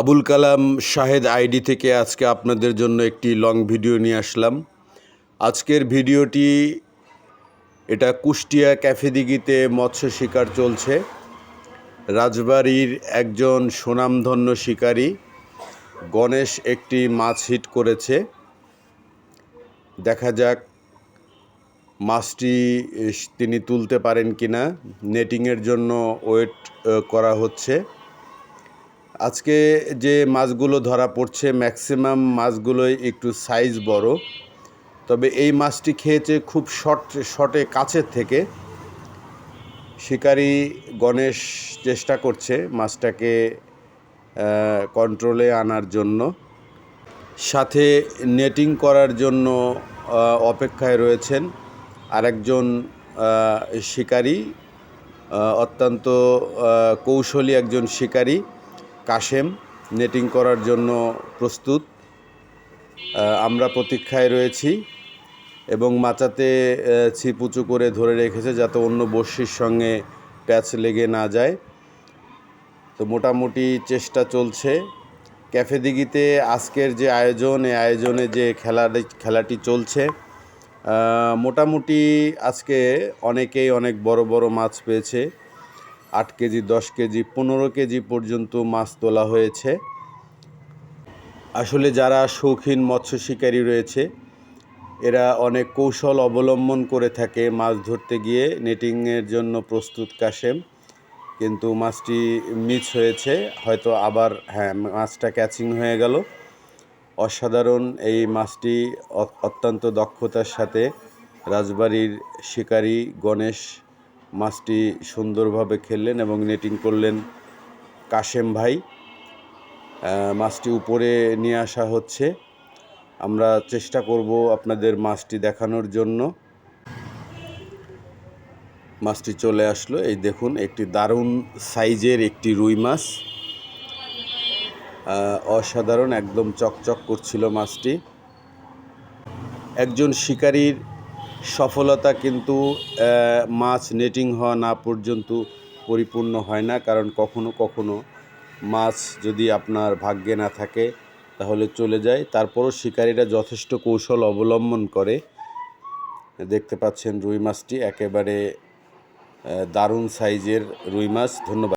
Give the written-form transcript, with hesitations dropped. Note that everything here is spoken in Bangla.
আবুল কালাম শাহেদ আইডি থেকে আজকে আপনাদের জন্য একটি লং ভিডিও নিয়ে আসলাম। আজকের ভিডিওটি এটা কুষ্টিয়া ক্যাফেদিঘিতে মৎস্য শিকার চলছে। রাজবাড়ির একজন সুনামধন্য শিকারী গণেশ একটি মাছ হিট করেছে। দেখা যাক মাছটি তিনি তুলতে পারেন কিনা। নেটিংয়ের জন্য ওয়েট করা হচ্ছে। আজকে যে মাছগুলো ধরা পড়ছে ম্যাক্সিমাম মাছগুলোই একটু সাইজ বড়, তবে এই মাছটি খেয়েছে খুব শর্টে কাছের থেকে। শিকারী গণেশ চেষ্টা করছে মাছটাকে কন্ট্রোলে আনার জন্য, সাথে নেটিং করার জন্য অপেক্ষায় রয়েছেন আরেকজন শিকারী, অত্যন্ত কৌশলী একজন শিকারী কাশেম, নেটিং করার জন্য প্রস্তুত। আমরা প্রতীক্ষায় রয়েছি এবং মাচাতে ছিপ উঁচু করে ধরে রেখেছে যাতে অন্য বড়শির সঙ্গে প্যাচ লেগে না যায়। তো মোটামুটি চেষ্টা চলছে। ক্যাফেদিঘিতে আজকের যে আয়োজন, এই আয়োজনে যে খেলাটি চলছে, মোটামুটি আজকে অনেকেই অনেক বড় বড় মাছ পেয়েছে। 8 কেজি, 10 কেজি, 15 কেজি পর্যন্ত মাছ তোলা হয়েছে। আসলে যারা শৌখিন মৎস্য শিকারী রয়েছে এরা অনেক কৌশল অবলম্বন করে থাকে মাছ ধরতে গিয়ে। নেটিংয়ের জন্য প্রস্তুত কাশেম, কিন্তু মাছটি মিস হয়েছে, হয়তো আবার মাছটা ক্যাচিং হয়ে গেল। অসাধারণ এই মাছটি অত্যন্ত দক্ষতার সাথে রাজবাড়ির শিকারী গণেশ মাছটি সুন্দরভাবে খেললেন এবং নেটিং করলেন কাশেম ভাই। মাছটি উপরে নিয়ে আসা হচ্ছে। আমরা চেষ্টা করব আপনাদের মাছটি দেখানোর জন্য। মাছটি চলে আসলো, এই দেখুন, একটি দারুণ সাইজের একটি রুই মাছ, অসাধারণ, একদম চকচক করছিল মাছটি। একজন শিকারীর সফলতা কিন্তু মাছ নেটিং হওয়া না পর্যন্ত পরিপূর্ণ হয় না, কারণ কখনো কখনো মাছ যদি আপনার ভাগ্যে না থাকে তাহলে চলে যায়। তারপরও শিকারীরা যথেষ্ট কৌশল অবলম্বন করে। দেখতে পাচ্ছেন রুই মাছটি একেবারে দারুণ সাইজের রুই মাছ। ধন্যবাদ।